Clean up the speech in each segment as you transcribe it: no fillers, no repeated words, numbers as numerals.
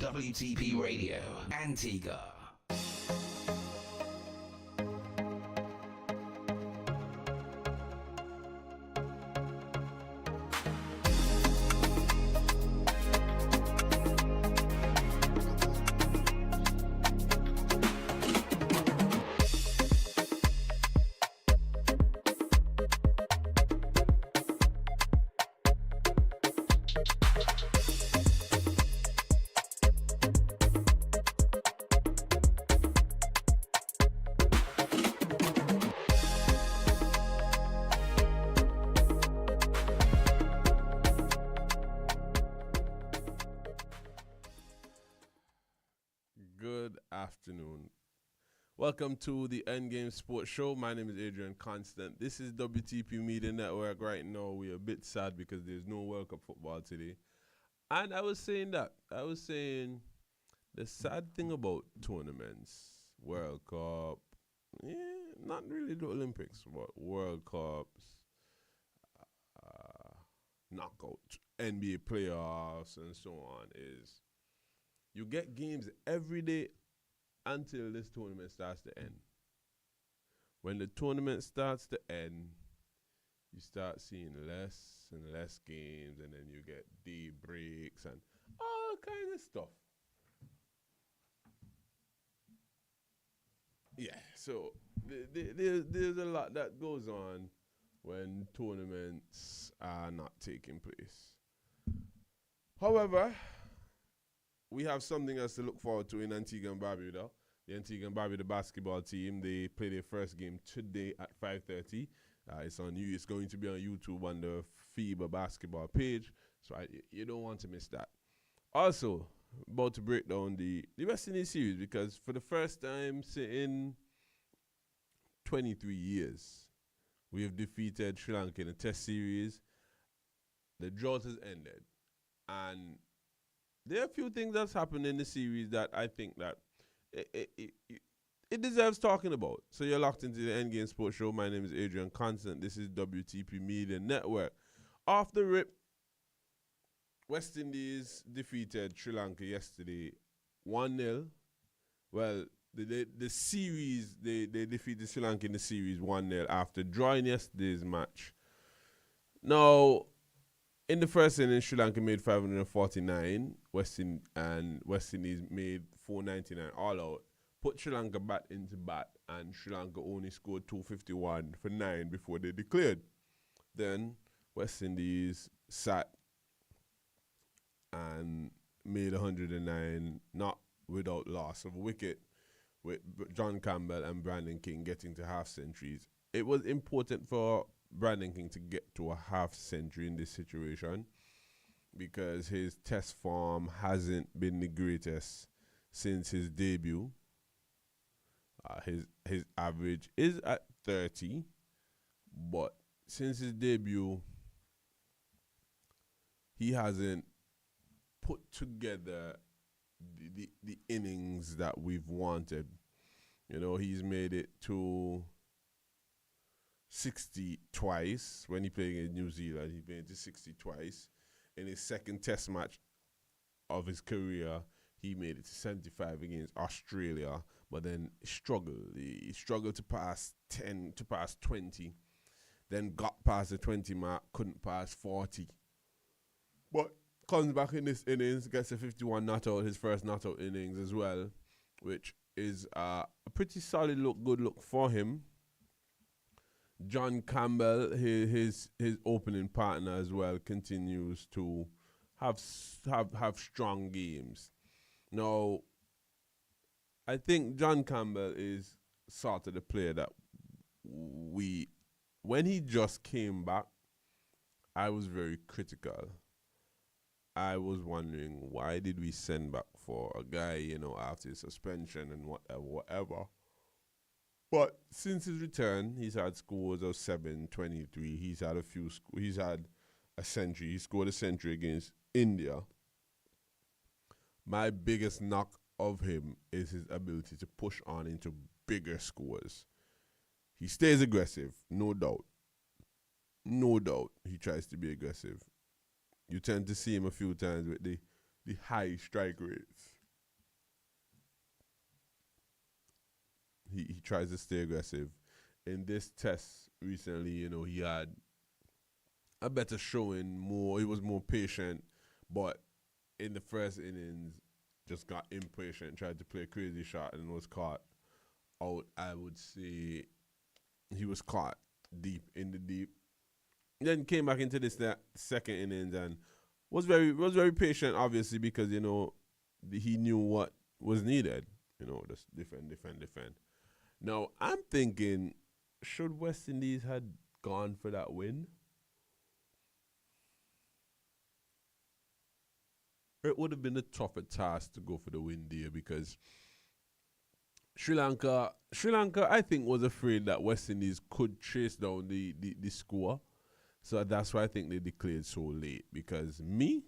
WTP Radio, Antigua. Good afternoon. Welcome to the Endgame Sports Show. My name is Adrian Constant. This is WTP Media Network. Right now, we're a bit sad because there's no World Cup football today. And I was saying the sad thing about tournaments, World Cup, not really the Olympics, but World Cups, knockout, NBA playoffs, and so on is you get games every day until this tournament starts to end. When the tournament starts to end, you start seeing less and less games, and then you get day breaks and all kinds of stuff. Yeah, so there's a lot that goes on when tournaments are not taking place. However, we have something else to look forward to in Antigua and Barbuda. The Antigua and Barbuda basketball team, they play their first game today at 5:30. It's going to be on YouTube on the FIBA basketball page, so you don't want to miss that. Also, about to break down the West Indies series, because for the first time in 23 years, we have defeated Sri Lanka in a test series. The drought has ended, and there are a few things that's happened in the series that I think that it deserves talking about. So you're locked into the Endgame Sports Show. My name is Adrian Constant. This is WTP Media Network. Off the rip, West Indies defeated Sri Lanka yesterday 1-0. Well, the series, they defeated Sri Lanka in the series 1-0 after drawing yesterday's match. Now, in the first inning, Sri Lanka made 549. West Indies made 499 all out. Put Sri Lanka back into bat, and Sri Lanka only scored 251 for 9 before they declared. Then West Indies sat and made 109, not without loss of a wicket, with John Campbell and Brandon King getting to half centuries. It was important for Brandon King to get to a half century in this situation because his test form hasn't been the greatest since his debut. His average is at 30, but since his debut, he hasn't put together the innings that we've wanted. You know, he's made it to 60 twice when he played in New Zealand. He made it to 60 twice. In his second test match of his career, he made it to 75 against Australia, but then struggled. He struggled to pass 20, then got past the 20 mark, couldn't pass 40. But comes back in this innings, gets a 51 not out, his first not out innings as well, which is a pretty solid good look for him. John Campbell, his opening partner as well, continues to have strong games. Now, I think John Campbell is sort of the player that when he just came back, I was very critical. I was wondering, why did we send back for a guy, after his suspension and whatever. But since his return, he's had scores of 723. He's had he's had a century. He scored a century against India. My biggest knock of him is his ability to push on into bigger scores. He stays aggressive, no doubt. No doubt he tries to be aggressive. You tend to see him a few times with the high strike rates. he tries to stay aggressive. In this test recently, he had a better showing. He was more patient, but in the first innings, just got impatient, tried to play a crazy shot, and was caught out. I would say he was caught deep in the deep. Then came back into this second innings and was very patient, obviously, because he knew what was needed. Just defend. Now I'm thinking, should West Indies had gone for that win? It would have been a tougher task to go for the win there because Sri Lanka, I think, was afraid that West Indies could chase down the score. So that's why I think they declared so late. Because I'm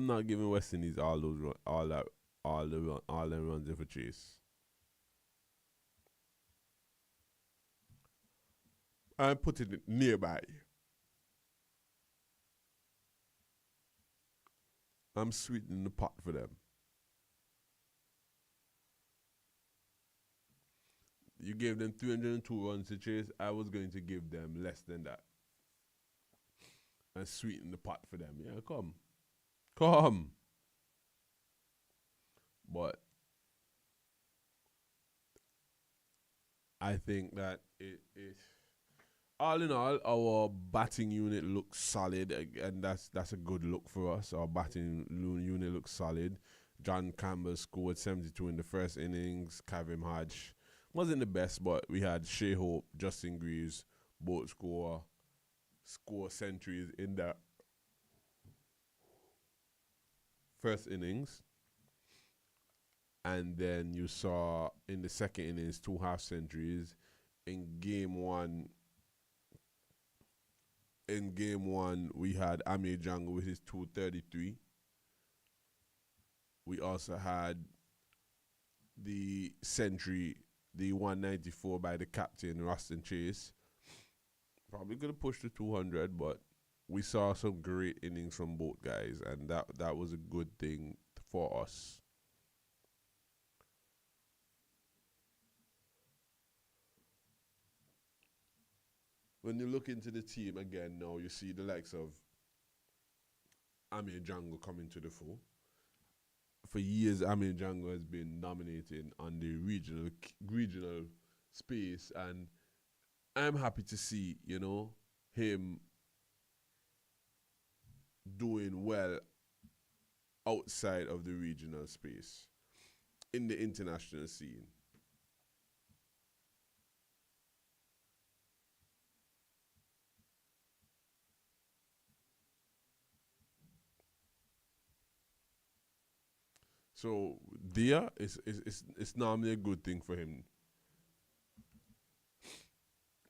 not giving West Indies all them runs if a chase. I'm putting it nearby. I'm sweetening the pot for them. You gave them 302 runs to chase. I was going to give them less than that. And sweeten the pot for them. Yeah, come. But I think that it all in all, our batting unit looks solid, and that's a good look for us. Our batting unit looks solid. John Campbell scored 72 in the first innings. Kavim Hodge wasn't the best, but we had Shea Hope, Justin Greaves, both score centuries in the first innings. And then you saw in the second innings 2 half centuries. In game one, we had Amir Jungle with his 233. We also had the century, the 194 by the captain, Rustin Chase. Probably could have pushed to 200, but we saw some great innings from both guys, and that was a good thing for us. When you look into the team again now, you see the likes of Amir Jungle coming to the fore. For years, Amir Jungle has been dominating on the regional space, and I'm happy to see, him doing well outside of the regional space in the international scene. So there it's normally a good thing for him.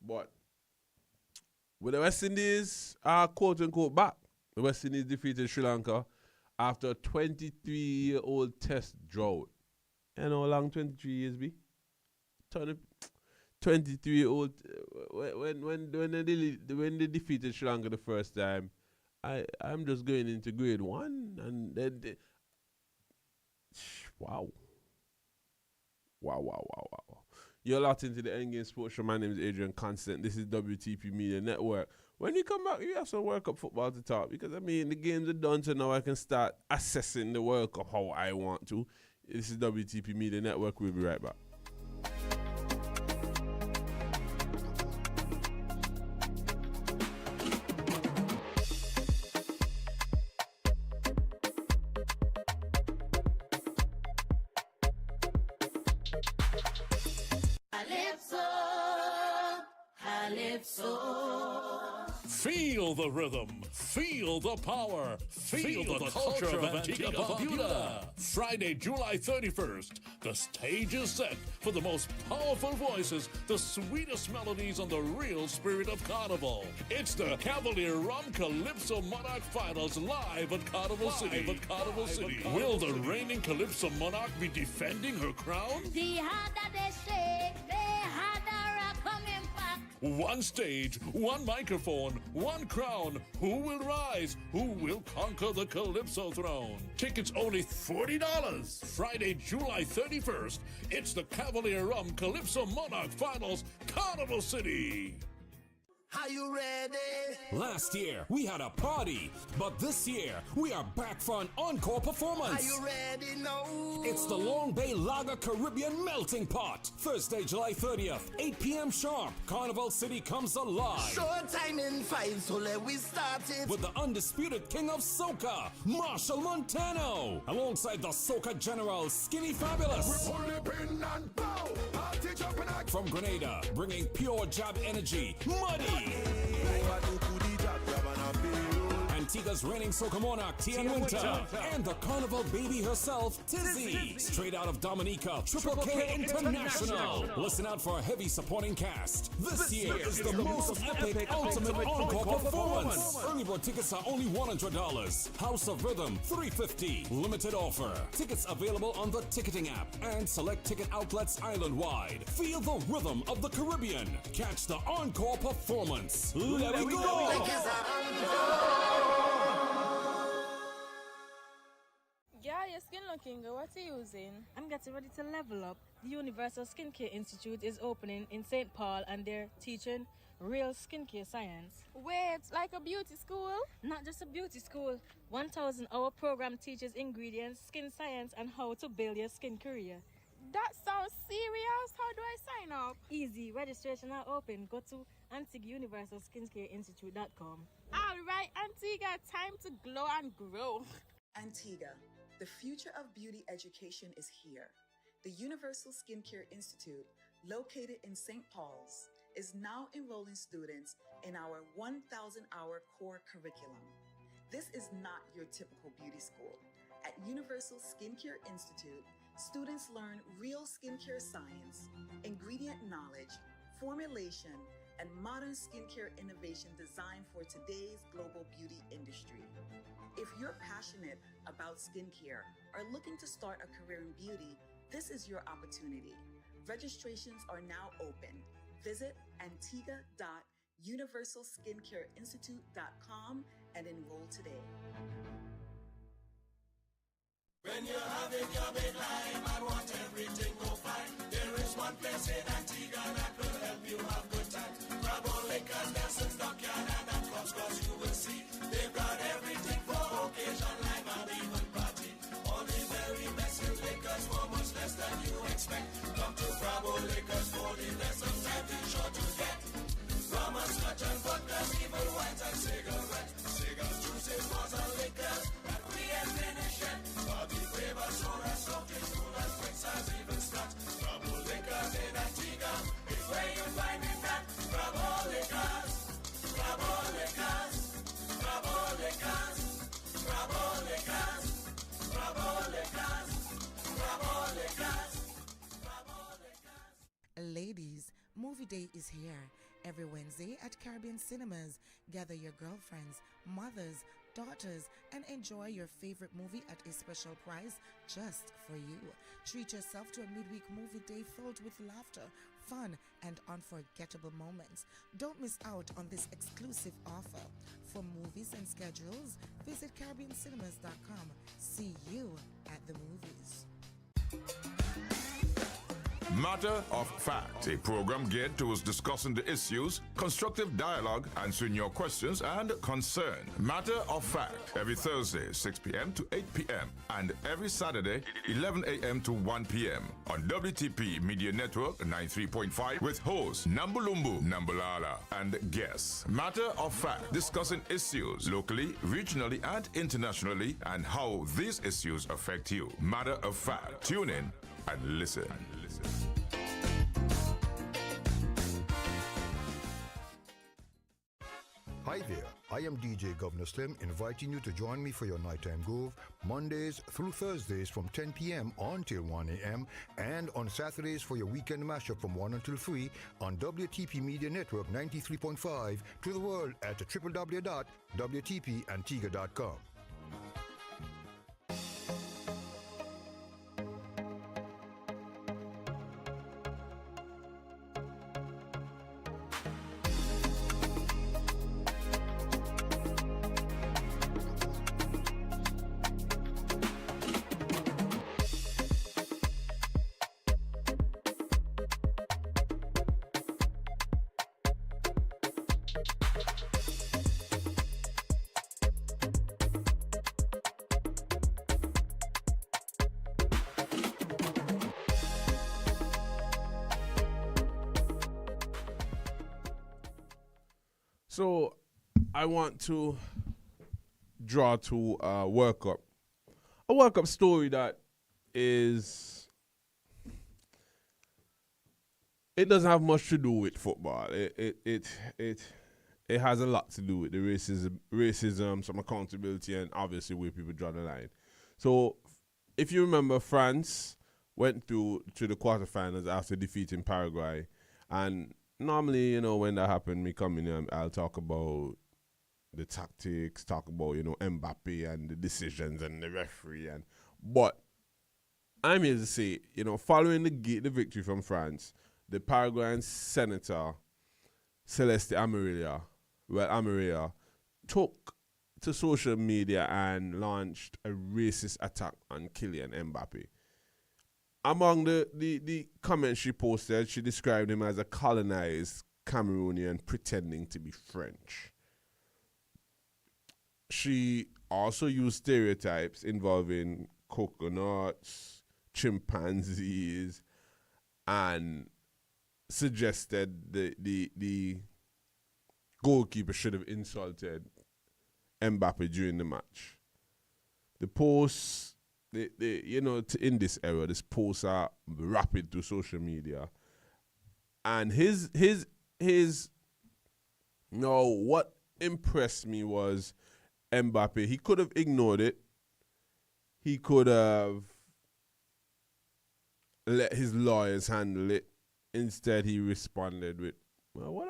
But with the West Indies quote unquote back, the West Indies defeated Sri Lanka after a 23-year-old test drought. You know how long 23 years be? 23-year-old when they defeated Sri Lanka the first time, I'm just going into grade 1, and then wow. You're locked into the Endgame Sports Show. My name is Adrian Constant. This is WTP Media Network. When you come back, we have some World Cup football to talk, because the games are done, so now I can start assessing the World Cup how I want to. This is WTP Media Network. We'll be right back. Feel the rhythm, feel the power, feel the culture of Antigua and Barbuda. Friday, July 31st, the stage is set for the most powerful voices, the sweetest melodies, and the real spirit of Carnival. It's the Cavalier Rum Calypso Monarch Finals live at Carnival City. Will the reigning Calypso Monarch be defending her crown? One stage, one microphone, one crown. Who will rise? Who will conquer the Calypso throne? Tickets only $40. Friday, July 31st. It's the Cavalier Rum Calypso Monarch Finals, Carnival City. Are you ready? Last year, we had a party, but this year, we are back for an encore performance. Are you ready? No. It's the Long Bay Lager Caribbean Melting Pot. Thursday, July 30th, 8 p.m. sharp. Carnival City comes alive. Short time in 5, so let we start it. With the undisputed king of soca, Marshall Montano. Alongside the soca general, Skinny Fabulous. From Grenada, bringing pure jab energy, Muddy. Antigua's reigning soca monarch, Tian Winter. And the carnival baby herself, Tizzy. Straight out of Dominica, Triple K International. Listen out for a heavy supporting cast. This year is the most epic ultimate encore performance. Early bird tickets are only $100. House of Rhythm, $350. Limited offer. Tickets available on the ticketing app and select ticket outlets island-wide. Feel the rhythm of the Caribbean. Catch the encore performance. Let it go! Yeah, your skin looking good. What are you using? I'm getting ready to level up. The Universal Skincare Institute is opening in St. Paul and they're teaching real skincare science. Wait, like a beauty school? Not just a beauty school. 1,000-hour program teaches ingredients, skin science, and how to build your skin career. That sounds serious. How do I sign up? Easy. Registration are open. Go to AntiguaUniversalSkincareInstitute.com. All right, Antigua, time to glow and grow. Antigua, the future of beauty education is here. The Universal Skincare Institute, located in St. Paul's, is now enrolling students in our 1,000-hour core curriculum. This is not your typical beauty school. At Universal Skincare Institute, students learn real skincare science, ingredient knowledge, formulation, and modern skincare innovation designed for today's global beauty industry. If you're passionate about skincare or looking to start a career in beauty, this is your opportunity. Registrations are now open. Visit antigua.universalskincareinstitute.com and enroll today. When you're having your midlife and want everything go fine, there is one place in Antigua that will help you have good time. Grab all Lakers, Nelson's Dockyard, and that cause you will see. They've got everything for occasion, life, and even party. All the very best in Lakers for much less than you expect. Come to Bravo Lakers for the best of time, be sure to get rum and scotch and vodka, even wines and cigarettes. Cigars, juices, bars, and liquors that we ain't finished yet. Bobby flavor, soda, soft drinks, cool and drinks, as even scotch. Bravo Lakers in Antigua is where you find it at. Bravo Lakers, Bravo Lakers, Bravo Lakers, Bravo Lakers, Bravo Lakers, Bravo Lakers, Bravo Lakers. Ladies, Movie Day is here. Every Wednesday at Caribbean Cinemas, gather your girlfriends, mothers, daughters, and enjoy your favorite movie at a special price just for you. Treat yourself to a midweek movie day filled with laughter, fun, and unforgettable moments. Don't miss out on this exclusive offer. For movies and schedules, visit CaribbeanCinemas.com. See you at the movies. Matter of Fact, a program geared towards discussing the issues, constructive dialogue, answering your questions and concerns. Matter of Fact, every Thursday, 6 p.m. to 8 p.m. and every Saturday, 11 a.m. to 1 p.m. on Wtp Media Network 93.5 with hosts Nambulumbu Nambalala and guests. Matter of Fact, discussing issues locally, regionally, and internationally and how these issues affect you. Matter of Fact, tune in and listen. Hi there, I am DJ Governor Slim inviting you to join me for your Nighttime Groove Mondays through Thursdays from 10 p.m. until 1 a.m. and on Saturdays for your weekend mashup from 1 until 3 on WTP Media Network 93.5 to the world at www.wtpantigua.com. So I want to draw to a workup story that is, it doesn't have much to do with football. It has a lot to do with the racism, some accountability, and obviously where people draw the line. So if you remember, France went to the quarterfinals after defeating Paraguay, and normally, you know, when that happened, me come in and I'll talk about the tactics, talk about, you know, Mbappe and the decisions and the referee, but I'm here to say, you know, following the victory from France, the Paraguayan senator Celeste Amarilla took to social media and launched a racist attack on Kylian Mbappe. Among the comments she posted, she described him as a colonized Cameroonian pretending to be French. She also used stereotypes involving coconuts, chimpanzees, and suggested the goalkeeper should have insulted Mbappe during the match. The posts, in this era, these posts are rapid through social media, and what impressed me was Mbappe. He could have ignored it. He could have let his lawyers handle it. Instead, he responded with, well, what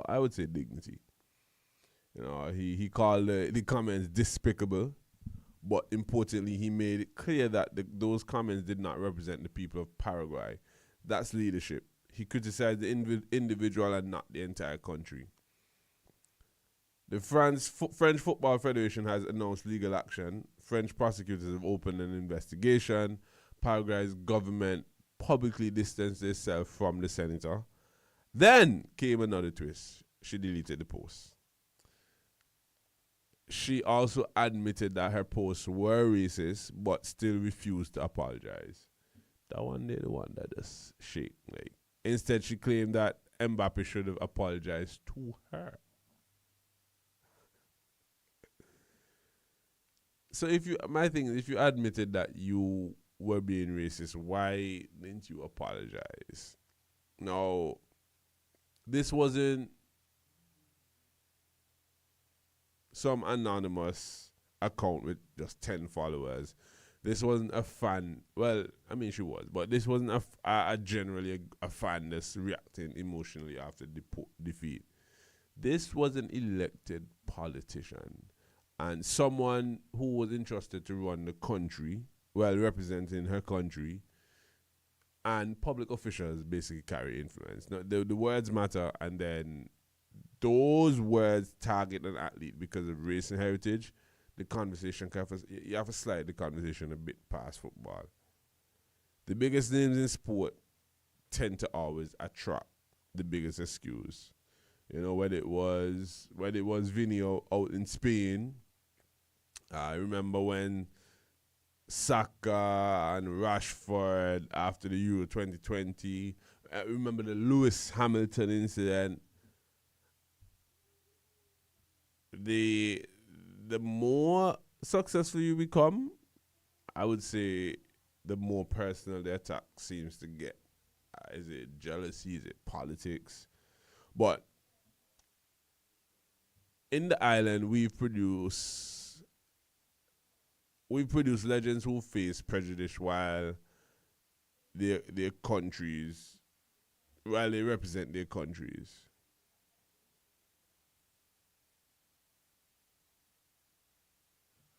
I would say dignity. You know, he called the comments despicable, but importantly, he made it clear that those comments did not represent the people of Paraguay. That's leadership. He criticized the individual and not the entire country. The French Football Federation has announced legal action. French prosecutors have opened an investigation. Paraguay's government publicly distanced itself from the senator. Then came another twist. She deleted the post. She also admitted that her posts were racist, but still refused to apologize. That one there, the one that just shake. Instead, she claimed that Mbappe should have apologized to her. So my thing is, if you admitted that you were being racist, why didn't you apologize? No, this wasn't some anonymous account with just 10 followers. This wasn't a fan. Well, I mean, she was, but this wasn't generally a fan that's reacting emotionally after defeat. This was an elected politician and someone who was entrusted to run the country, well, representing her country, and public officials basically carry influence. Now, the words matter, and then those words target an athlete because of race and heritage. The conversation, you have to slide the conversation a bit past football. The biggest names in sport tend to always attract the biggest excuse. You know, when it was Vinny out in Spain, I remember when Saka and Rashford after the Euro 2020. I remember the Lewis Hamilton incident. The more successful you become, I would say the more personal the attack seems to get. Is it jealousy? Is it politics? But in the island, we've produced legends who face prejudice while they represent their countries.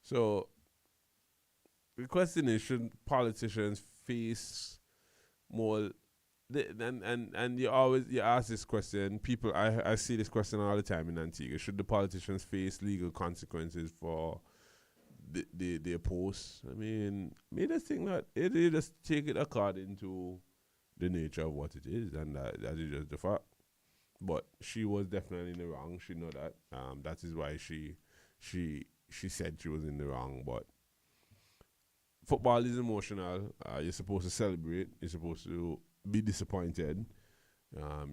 So the question is, should politicians face more? And you ask this question. People, I see this question all the time in Antigua. Should the politicians face legal consequences for their posts? I mean, me just think that you just take it according to the nature of what it is, and that is just the fact. but she was definitely in the wrong. She know that. That is why she said she was in the wrong. But football is emotional. You're supposed to celebrate. You're supposed to be disappointed.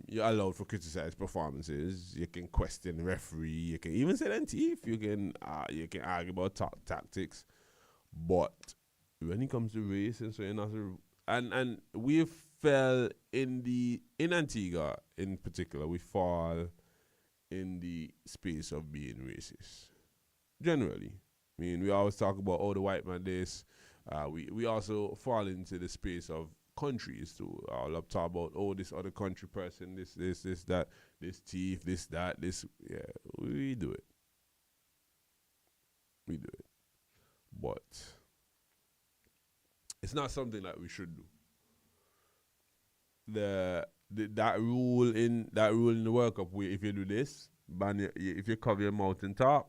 You're allowed for criticize performances. You can question the referee. You can even say them teeth. You can argue about tactics. But when it comes to race and so and we fell in Antigua in particular, we fall in the space of being racist. Generally, I mean, we always talk about the white man this. We also fall into the space of countries too. I'll talk about this other country person, this that, this thief, this that, this. Yeah, we do it. We do it, but it's not something that we should do. That rule in the World Cup, where if you do this, if you cover your mouth and talk,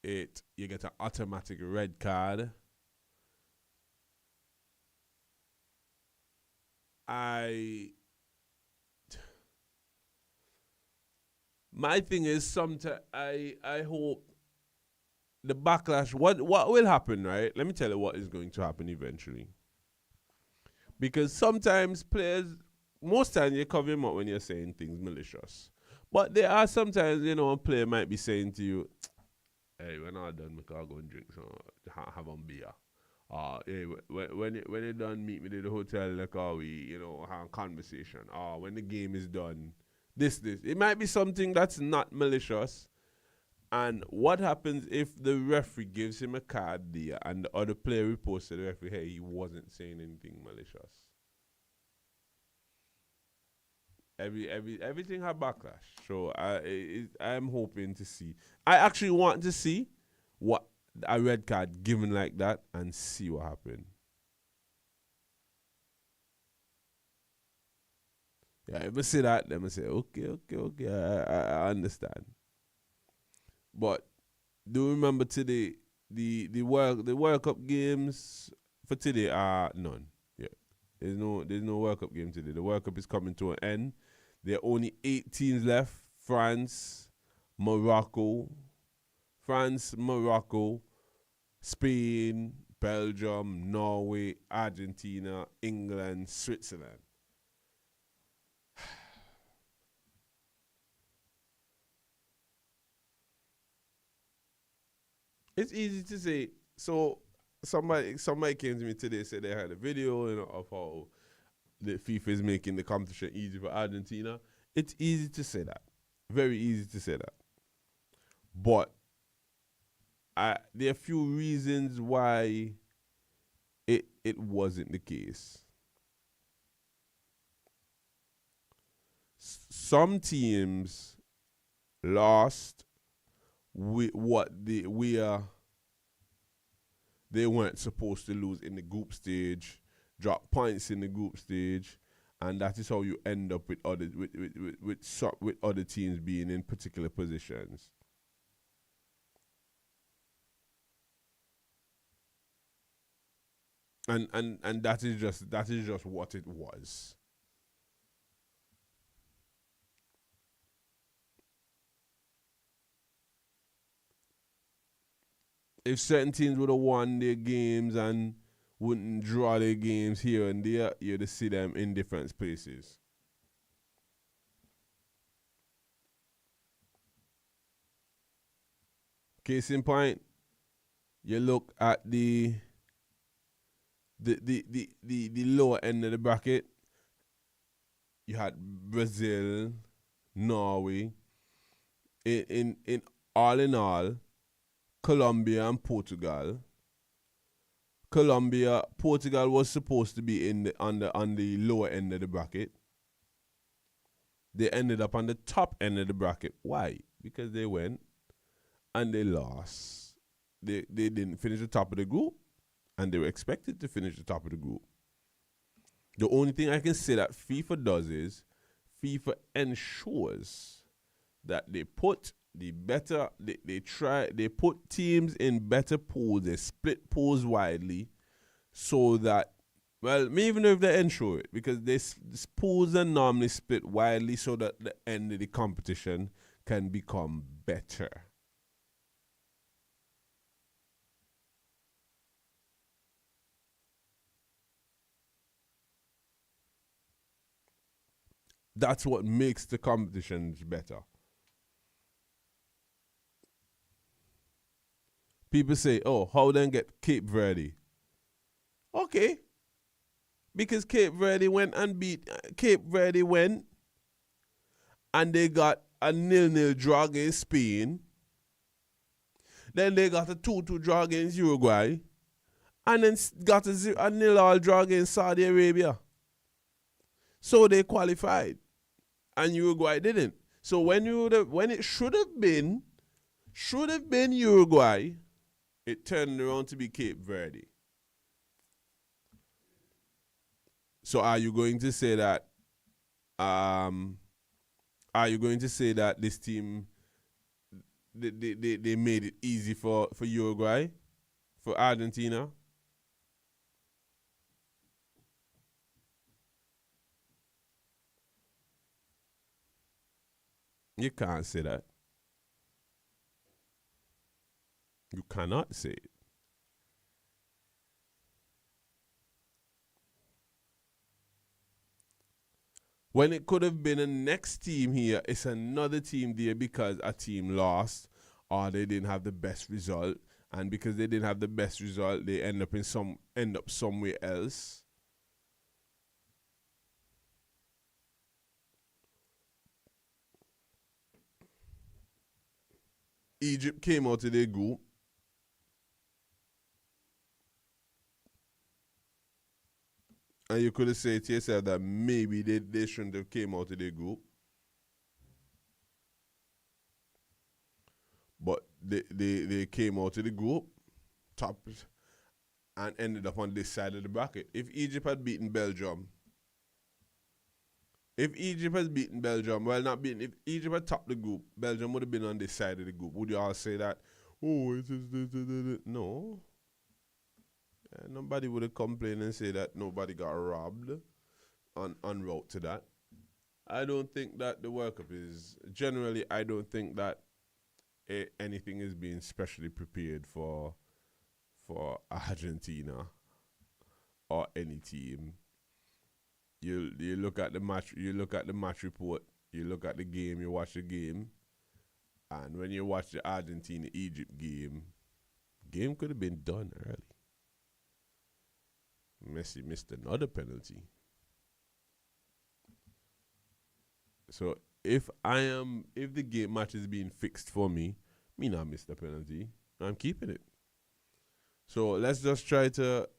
you get an automatic red card. My thing is, sometimes I hope the backlash. What will happen, right? Let me tell you what is going to happen eventually. Because sometimes players, most times you cover him up when you're saying things malicious. But there are sometimes, a player might be saying to you, hey, when I'm done, I'll go and drink some, have a beer. Hey, when you done, meet me at the hotel, like, we, have a conversation. When the game is done, this. It might be something that's not malicious. And what happens if the referee gives him a card there and the other player reports to the referee, hey, he wasn't saying anything malicious? Everything had backlash. So I'm hoping to see. I actually want to see what a red card given like that and see what happened. Yeah, if I see that, then I say, okay, I understand. But do remember today the World Cup games for today are none. Yeah, there's no World Cup game today. The World Cup is coming to an end. There are only 8 teams left: France, Morocco, Spain, Belgium, Norway, Argentina, England, Switzerland. It's easy to say. So somebody came to me today, said they had a video, of how the FIFA is making the competition easy for Argentina. It's easy to say that. Very easy to say that. But there are a few reasons why it wasn't the case. Some teams lost with what they weren't supposed to lose in the group stage, drop points in the group stage, and that is how you end up with other teams being in particular positions. And that is just what it was. If certain teams would have won their games and wouldn't draw their games here and there, you'd see them in different places. Case in point, you look at the lower end of the bracket. You had Brazil, Norway. In all, Colombia and Portugal. Portugal was supposed to be on the lower end of the bracket. They ended up on the top end of the bracket. Why? Because they went and they lost. They didn't finish the top of the group, and they were expected to finish the top of the group. The only thing I can say that FIFA does is FIFA ensures that they put they put teams in better pools. They split pools widely so that Well, me even know if they ensure it, because this pools are normally split widely so that the end of the competition can become better. That's what makes the competitions better. People say, oh, how then get Cape Verde? Okay. Because Cape Verde went and and they got a 0-0 draw against Spain. Then they got a 2-2 draw against Uruguay. And then got a 0-0 draw against Saudi Arabia. So they qualified. And Uruguay didn't. So when it should have been Uruguay, it turned around to be Cape Verde. So are you going to say that this team they made it easy for Uruguay, for Argentina? You can't say that. You cannot say it. When it could have been a next team here, it's another team there because a team lost or they didn't have the best result, and because they didn't have the best result, they end up somewhere else. Egypt came out of their group. And you could have said to yourself that maybe they shouldn't have came out of their group. But they came out of the group, top, and ended up on this side of the bracket. If Egypt had beaten Belgium, if Egypt had topped the group, Belgium would have been on this side of the group. Would you all say that? Oh, it is no. Nobody would have complained and say that nobody got robbed en route to that. I don't think that the World Cup is, generally, I don't think that anything is being specially prepared for Argentina or any team. You look at the match report, you look at the game, you watch the game, and when you watch the Argentina-Egypt game could have been done early. Messi missed another penalty. So if the game match is being fixed for me not miss the penalty. I'm keeping it. So let's just try to.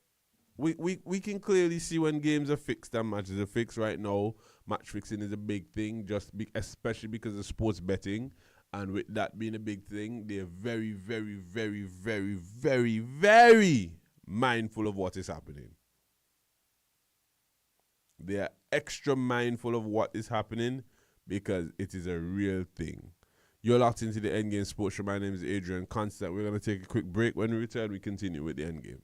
We can clearly see when games are fixed and matches are fixed. Right now, match fixing is a big thing, especially because of sports betting. And with that being a big thing, they're very, very, very, very, very, very mindful of what is happening. They are extra mindful of what is happening because it is a real thing. You're locked into the Endgame Sports Show. My name is Adrian Constant. We're going to take a quick break. When we return, we continue with the Endgame.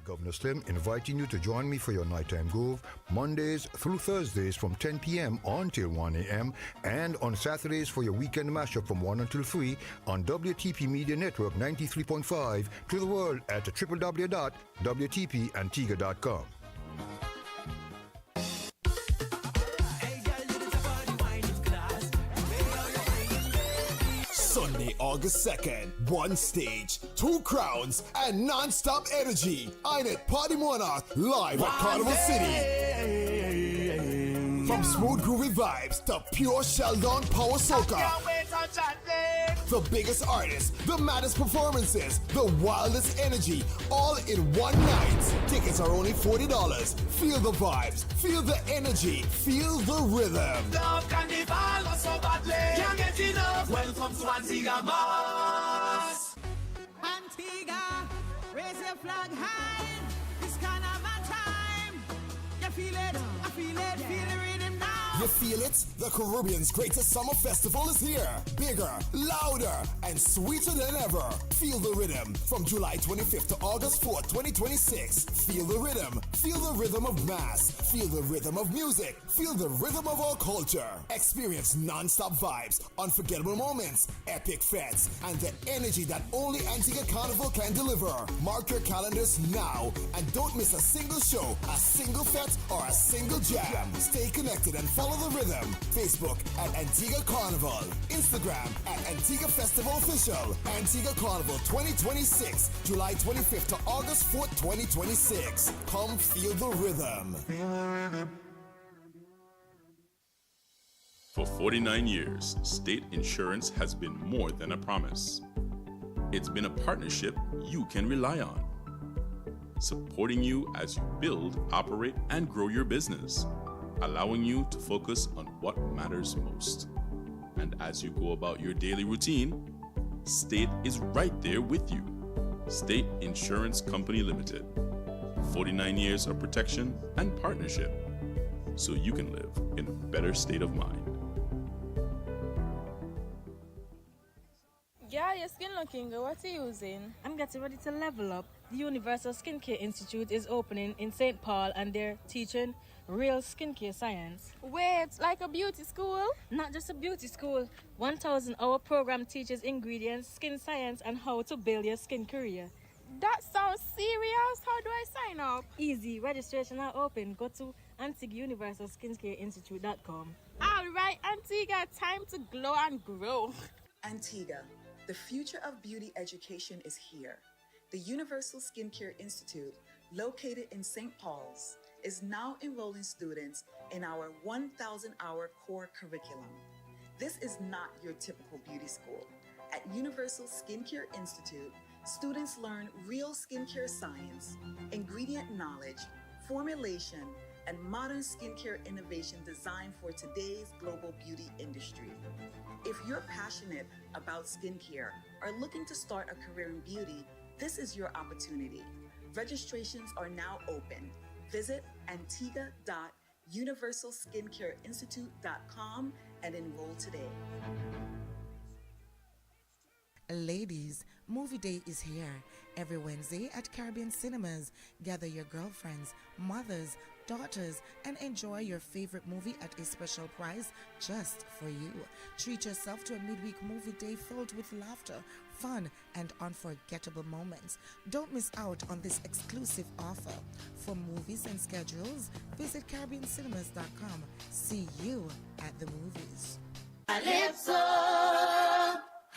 Governor Slim inviting you to join me for your nighttime groove Mondays through Thursdays from 10 p.m. until 1 a.m. and on Saturdays for your weekend mashup from 1 until 3 on WTP Media Network 93.5 to the world at www.wtpantigua.com. Sunday, August 2nd, one stage, two crowns, and non-stop energy. Inet Party Monarch live at Carnival City. From smooth groovy vibes to pure shell-down power soca. The biggest artists, the maddest performances, the wildest energy, all in one night. Tickets are only $40. Feel the vibes, feel the energy, feel the rhythm. Love Carnival was so badly, can't get enough. Welcome to Antigua Mass. Antigua, raise your flag high. It's kind of my time. You feel it, I feel it, feel the rhythm. You feel it? The Caribbean's greatest summer festival is here. Bigger, louder, and sweeter than ever. Feel the rhythm from July 25th to August 4th, 2026. Feel the rhythm. Feel the rhythm of mass. Feel the rhythm of music. Feel the rhythm of our culture. Experience non-stop vibes, unforgettable moments, epic fests, and the energy that only Antigua Carnival can deliver. Mark your calendars now and don't miss a single show, a single fete, or a single jam. Stay connected and follow the rhythm. Facebook at Antigua Carnival. Instagram at Antigua Festival Official. Antigua Carnival 2026, July 25th to August 4th, 2026. Come feel the rhythm. For 49 years, state insurance has been more than a promise. It's been a partnership you can rely on, supporting you as you build, operate, and grow your business, allowing you to focus on what matters most. And as you go about your daily routine, State is right there with you. State Insurance Company Limited. 49 years of protection and partnership, so you can live in a better state of mind. Yeah, your skin looking good. What are you using? I'm getting ready to level up. The Universal Skincare Institute is opening in St. Paul and they're teaching real skincare science. Wait, like a beauty school? Not just a beauty school. 1,000-hour program teaches ingredients, skin science, and how to build your skin career. That sounds serious. How do I sign up? Easy. Registration are open. Go to AntiguaUniversalSkincareInstitute.com. All right, Antigua, time to glow and grow. Antigua, the future of beauty education is here. The Universal Skincare Institute, located in St. Paul's, is now enrolling students in our 1,000-hour core curriculum. This is not your typical beauty school. At Universal Skincare Institute, students learn real skincare science, ingredient knowledge, formulation, and modern skincare innovation designed for today's global beauty industry. If you're passionate about skincare or looking to start a career in beauty, this is your opportunity. Registrations are now open. Visit antigua.universalskincareinstitute.com and enroll today. Ladies, movie day is here. Every Wednesday at Caribbean Cinemas, gather your girlfriends, mothers, daughters, and enjoy your favorite movie at a special price just for you. Treat yourself to a midweek movie day filled with laughter, fun, and unforgettable moments. Don't miss out on this exclusive offer. For movies and schedules, visit CaribbeanCinemas.com. See you at the movies. Calypso,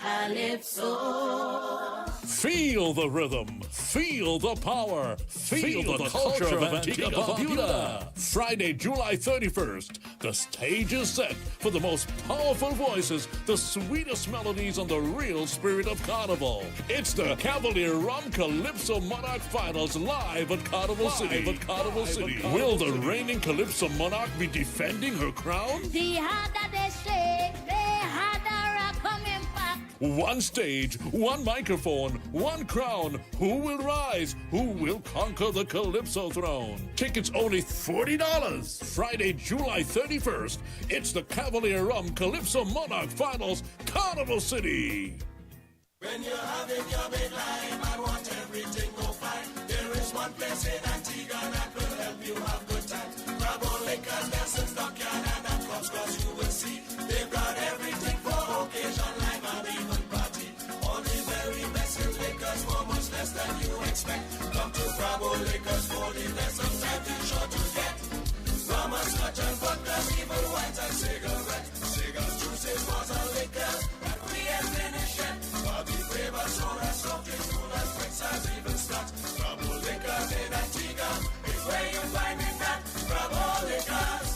Calypso. Feel the rhythm, feel the power, feel the culture of Antigua and Barbuda. Friday, July 31st, the stage is set for the most powerful voices, the sweetest melodies, and the real spirit of Carnival. It's the Cavalier Rum Calypso Monarch Finals live at Carnival City. Will the reigning Calypso Monarch be defending her crown? The harder they shake, the harder I come impact. One stage, one microphone, one crown. Who will rise? Who will conquer the Calypso throne? Tickets only $40. Friday, July 31st. It's the Cavalier Rum Calypso Monarch Finals, Carnival City. When you're having your big life and want everything go fine, there is one place in Antigua that will help you have good times. Grab all liquors, Nelson's Dockyard, and that clubs, cause you will see they've got everything for occasion, life, and even party. All the very best in liquors for much less than you expect. Come to Bravo Liquors for the best, sometimes it's sure to get. Rum and scotch and vodka, even wines and cigarettes. Cigars, juices, bars and liquors that we have finished yet. Bobby flavor, soda, soft drinks, coolers, drinks, and even scotch. Bravo Liquors in Antigua is where you find it at. Bravo Liquors,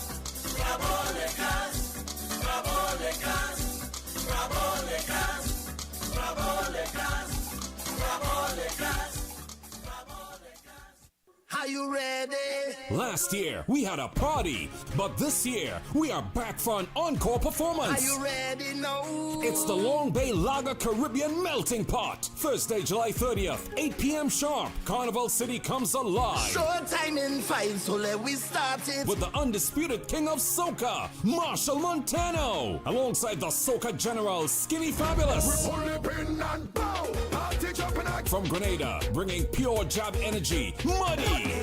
Bravo Liquors, Bravo Liquors, Bravo Liquors, Bravo Liquors, Bravo Liquors, Bravo Liquors. Are you ready? Last year, we had a party, but this year, we are back for an encore performance. Are you ready now? It's the Long Bay Lager Caribbean Melting Pot. Thursday, July 30th, 8 p.m. sharp. Carnival City comes alive. Showtime in 5, so let we start it. With the undisputed king of soca, Marshall Montano. Alongside the soca general, Skinny Fabulous. We pull the pin and bow. Party jumping like From Grenada, bringing pure jab energy, Muddy.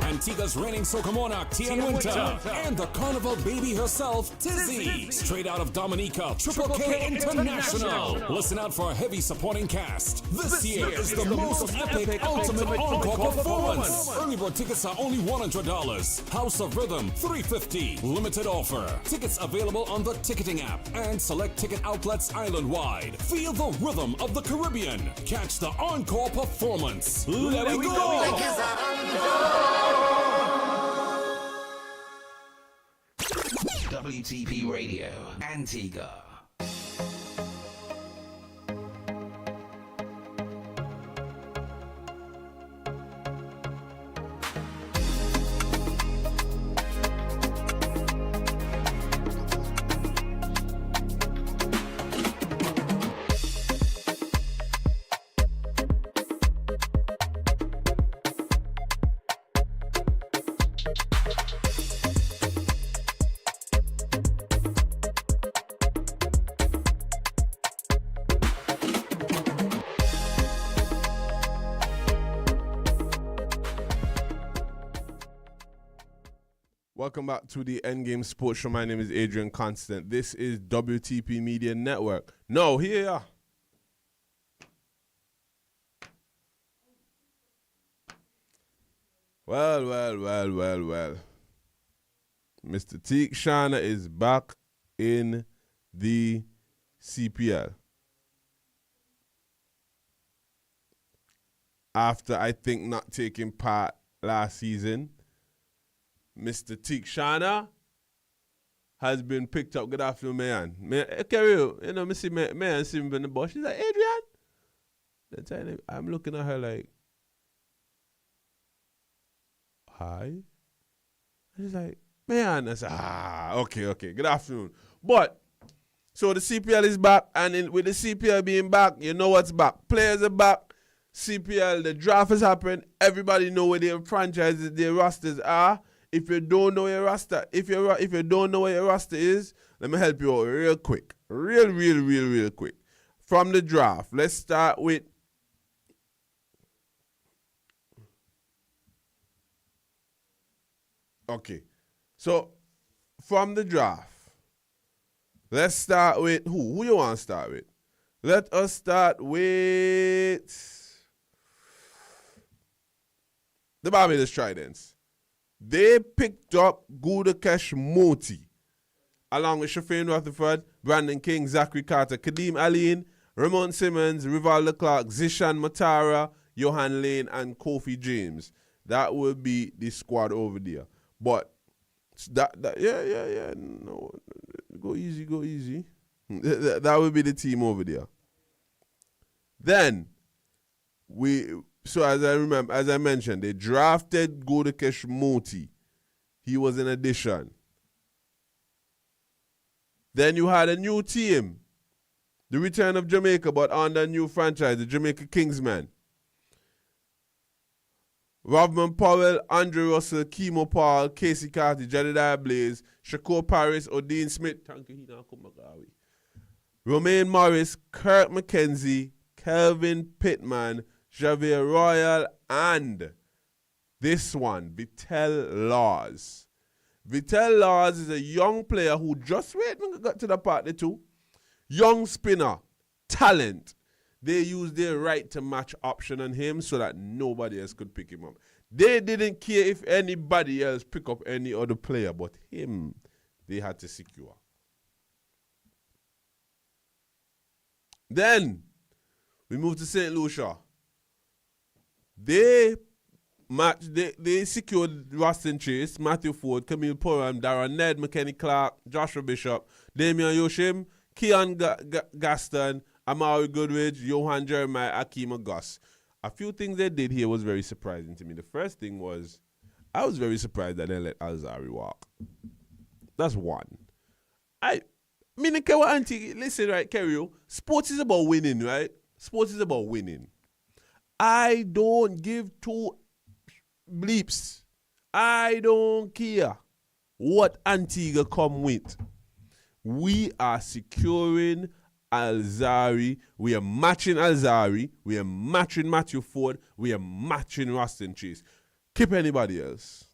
Antigua's reigning soca monarch, Tian Winter. And the carnival baby herself, Tizzy. Straight out of Dominica, Triple K International. Listen out for a heavy supporting cast. This year is the most epic ultimate encore performance. Early bird tickets are only $100. House of Rhythm, $350. Limited offer. Tickets available on the ticketing app and select ticket outlets island-wide. Feel the rhythm of the Caribbean. Catch the encore performance. Let it go! WTP Radio, Antigua. Welcome back to the Endgame Sports Show. My name is Adrian Constant. This is WTP Media Network. No, here you are. Well. Mr. Teak Shana is back in the CPL. After, I think, not taking part last season, Mr. Teak Shana has been picked up. Good afternoon, man. Carry on. You know, I see man see him in the bush. She's like, Adrian. I'm looking at her like, hi. And she's like, man. I said, okay. Good afternoon. But, so the CPL is back, and with the CPL being back, you know what's back. Players are back. CPL, the draft has happened. Everybody know where their franchises, their rosters are. If you don't know your roster, if you don't know what your roster is, let me help you out real quick. Real quick. From the draft, let's start with okay. So from the draft, let's start with who? Who you want to start with? Let us start with the Barbados Tridents. They picked up Gudakesh Moti, along with Shafeen Rutherford, Brandon King, Zachary Carter, Kadeem Aline, Ramon Simmons, Rival Clark, Zishan Matara, Johan Lane, and Kofi James. That will be the squad over there. But no, go easy. That will be the team over there. Then So as I mentioned, they drafted Gudakesh Moti. He was an addition. Then you had a new team. The return of Jamaica, but under a new franchise, the Jamaica Kingsmen. Rovman Powell, Andre Russell, Kimo Paul, Casey Carty, Jedediah Blaze, Shakur Paris, Odin Smith, Romaine Morris, Kirk McKenzie, Kelvin Pittman, Javier Royal, and this one, Vittel Laws. Vittel Laws is a young player who just got to the party too. Young spinner, talent. They used their right to match option on him so that nobody else could pick him up. They didn't care if anybody else pick up any other player, but him, they had to secure. Then, we moved to St. Lucia. They secured Rustin Chase, Matthew Ford, Camille Puram, Darren Ned, McKenny Clark, Joshua Bishop, Damian Yoshim, Keon Gaston, Amari Goodrich, Johan Jeremiah, Akeem Gus. a few things they did here was very surprising to me. The first thing was, I was very surprised that they let Alzari walk. That's one. I mean, listen, right, Kerry, sports is about winning, right? Sports is about winning. I don't give two bleeps. I don't care what Antigua come with. We are securing Alzari. We are matching Alzari. We are matching Matthew Ford. We are matching Rustin Chase. Keep anybody else.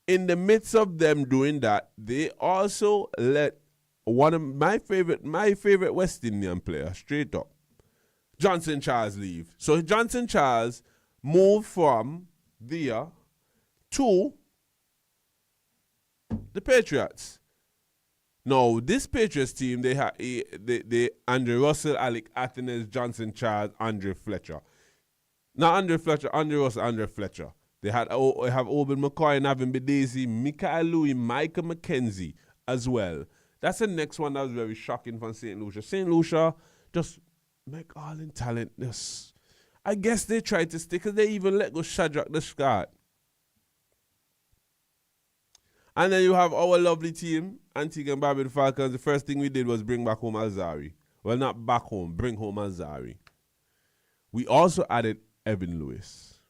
In the midst of them doing that, they also let one of my favorite West Indian player, straight up, Johnson Charles, leave. So Johnson Charles moved from there to the Patriots. Now, this Patriots team, they have Andre Russell, Alec Athens, Johnson Charles, Andre Fletcher. Not Andre Fletcher, Andre Russell, Andre Fletcher. They have Oben McCoy and Avin Bedesi, Mikael Louis, Michael McKenzie as well. That's the next one that was very shocking from St. Lucia. St. Lucia just make all in talent. Yes. I guess they tried to stick, because they even let go Shadrach the Scott. And then you have our lovely team, Antigua and Barbuda Falcons. The first thing we did was bring back home Alzari. Well, not back home, bring home Alzari. We also added Evan Lewis.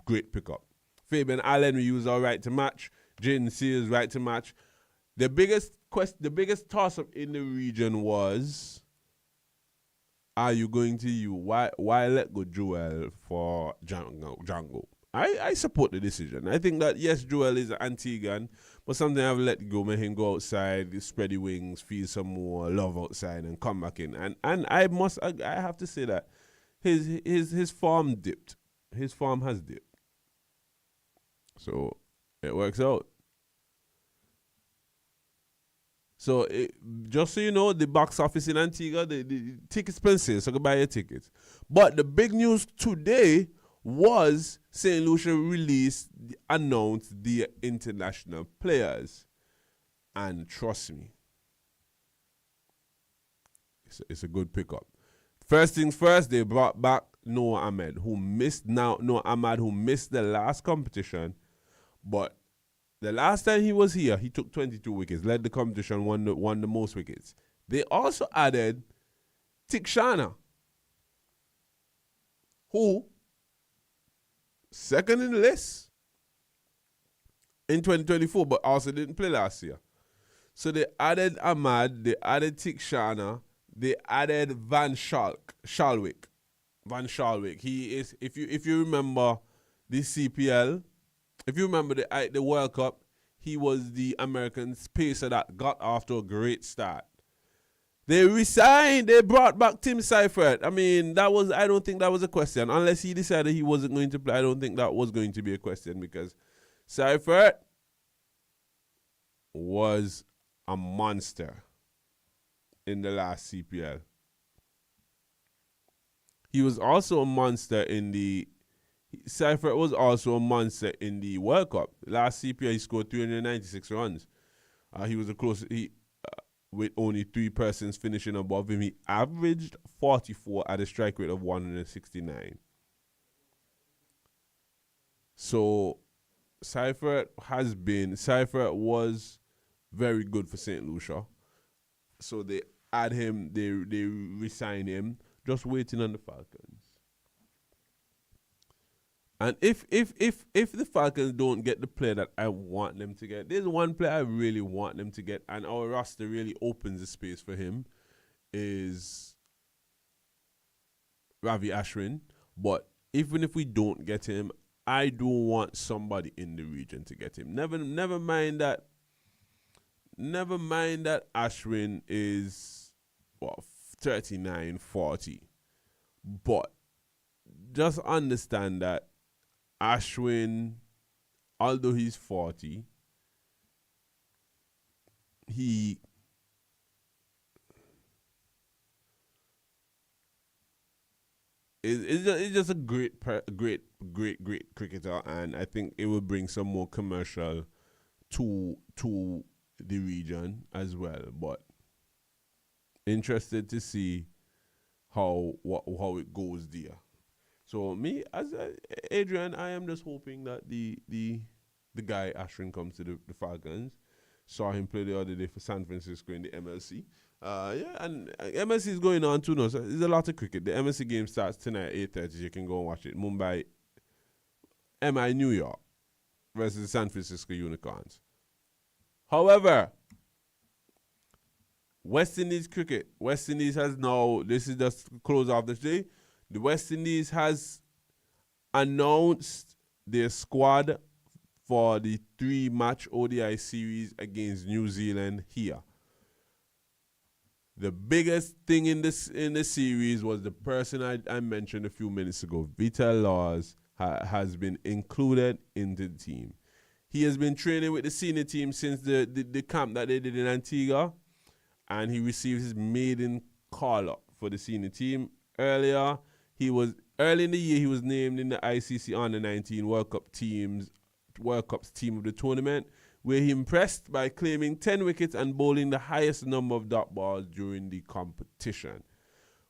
Great pickup. Fabian Allen, we use our right to match. Jaden Sears, right to match. The biggest toss-up in the region was, are you going to use, why let go Joel for Django? I support the decision. I think that, yes, Joel is an Antiguan, but something I've let go, make him go outside, spread the wings, feel some more love outside, and come back in. And I have to say that his form dipped. His form has dipped. So it works out. So just so you know, the box office in Antigua, the tickets expensive, so go buy your tickets. But the big news today was St. Lucia announced the international players. And trust me, it's a good pickup. First things first, they brought back Noah Ahmed, who missed the last competition, but the last time he was here, he took 22 wickets, led the competition, won the most wickets. They also added Tikshana, who second in the list in 2024, but also didn't play last year. So they added Ahmad, they added Tikshana, they added Van Shalwick. He is, if you remember the CPL, if you remember the World Cup, he was the American pacer that got off to a great start. They resigned. They brought back Tim Seifert. I mean, I don't think that was a question. Unless he decided he wasn't going to play, I don't think that was going to be a question, because Seifert was a monster in the last CPL. He was also a monster Seifert was also a monster in the World Cup. Last CPL, he scored 396 runs. He was the closest, with only 3 persons finishing above him. He averaged 44 at a strike rate of 169. So Seifert was very good for St. Lucia. So they add him, they resign him, just waiting on the Falcons. And if the Falcons don't get the player that I want them to get, there's one player I really want them to get, and our roster really opens the space for him, is Ravi Ashwin. But even if we don't get him, I do want somebody in the region to get him. Never mind that Ashwin is 39, 40. But just understand that Ashwin, although he's 40, he's just a great cricketer, and I think it will bring some more commercial to the region as well. But interested to see how it goes there. So me as Adrian, I am just hoping that the guy Ashrin comes to the Falcons. Saw him play the other day for San Francisco in the MLC. And MLC is going on too now. So there's a lot of cricket. The MLC game starts tonight at 8:30. You can go and watch it. Mumbai, New York versus the San Francisco Unicorns. However, West Indies cricket. West Indies has now, this is just close off the day. The West Indies has announced their squad for the 3-match ODI series against New Zealand here. The biggest thing in the series was the person I mentioned a few minutes ago. Vital Laws has been included into the team. He has been training with the senior team since the camp that they did in Antigua, and he received his maiden call-up for the senior team. Early in the year, he was named in the ICC Under-19 World Cup's team of the tournament, where he impressed by claiming 10 wickets and bowling the highest number of dot balls during the competition.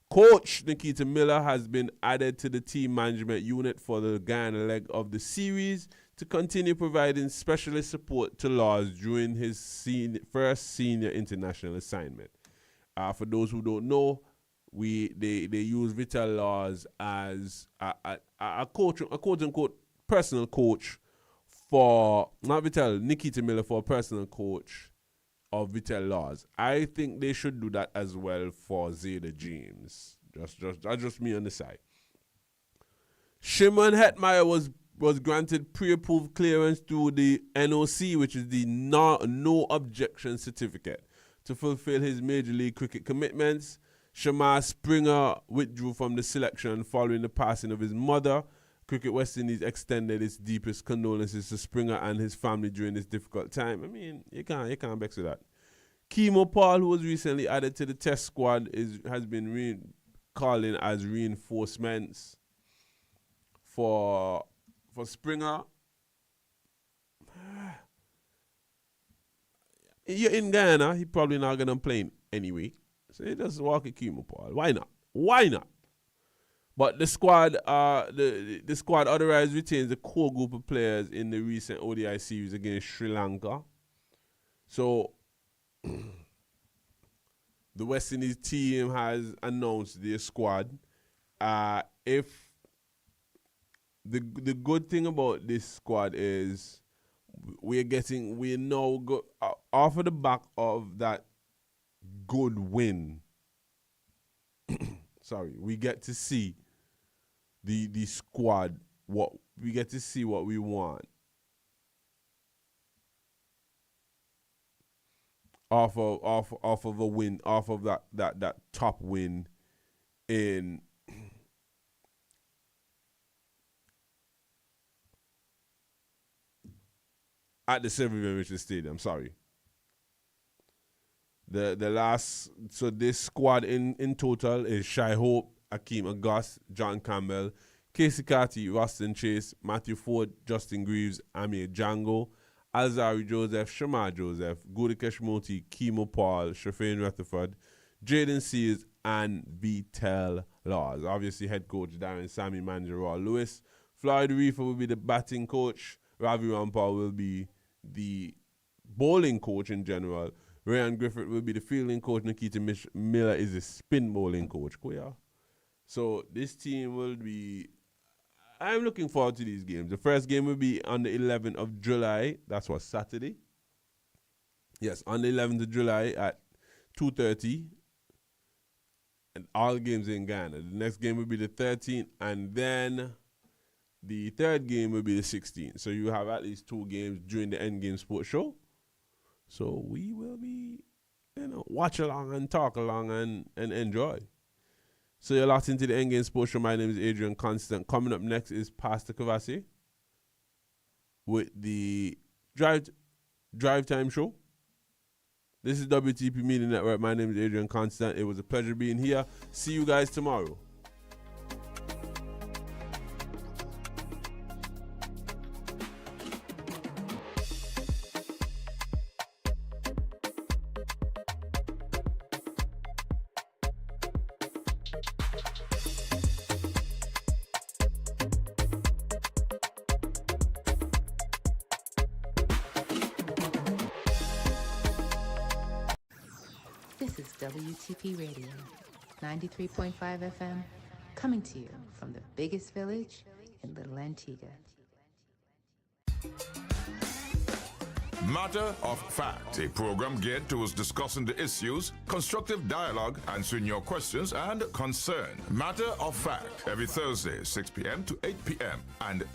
Coach Nikita Miller has been added to the team management unit for the Guyana leg of the series to continue providing specialist support to Laws during his first senior international assignment. For those who don't know, they use Vital Laws as a quote-unquote personal coach for, not Vital, Nikita Miller for a personal coach of Vital Laws. I think they should do that as well for Zeta James. That's just me on the side. Shimon Hetmeyer was granted pre-approved clearance through the NOC, which is the no objection certificate, to fulfill his Major League Cricket commitments. Shamar Springer withdrew from the selection following the passing of his mother. Cricket West Indies extended its deepest condolences to Springer and his family during this difficult time. I mean, you can't vex with that. Kemo Paul, who was recently added to the test squad, has been calling as reinforcements for Springer. You're in Guyana, he probably not gonna play anyway. So you just walk at Kemo Paul. Why not? But the squad, the squad otherwise retains a core group of players in the recent ODI series against Sri Lanka. So the West Indies team has announced their squad. If the good thing about this squad is we now go off of the back of that good win. Sorry, we get to see the squad. We get to see what we want off of a win, off of that top win in at the Sylvia Richard Stadium. Sorry. So this squad in total is Shai Hope, Akeem August, John Campbell, Casey Carty, Rustin Chase, Matthew Ford, Justin Greaves, Amir Django, Alzari Joseph, Shamar Joseph, Gudikesh Moti, Kemo Paul, Shafane Rutherford, Jaden Sears, and Vital Laws. Obviously, head coach Darren Sammy, manager Raw Lewis. Floyd Reefer will be the batting coach. Ravi Rampal will be the bowling coach in general. Ryan Griffith will be the fielding coach. Nikita Miller is the spin bowling coach. So this team will be... I'm looking forward to these games. The first game will be on the 11th of July. That's what, Saturday? Yes, on the 11th of July at 2:30. And all games in Ghana. The next game will be the 13th. And then the third game will be the 16th. So you have at least 2 games during the Endgame Sports Show. So we will be, watch along and talk along and enjoy. So you're locked into the Endgame Sports Show. My name is Adrian Constant. Coming up next is Pastor Kavasi with the Drive Time Show. This is WTP Media Network. My name is Adrian Constant. It was a pleasure being here. See you guys tomorrow. This is WTP Radio, 93.5 FM, coming to you from the biggest village in Little Antigua. Matter of Fact, a program geared towards discussing the issues, constructive dialogue, answering your questions and concern. Matter of Fact, every Thursday, 6 p.m. to 8 p.m. and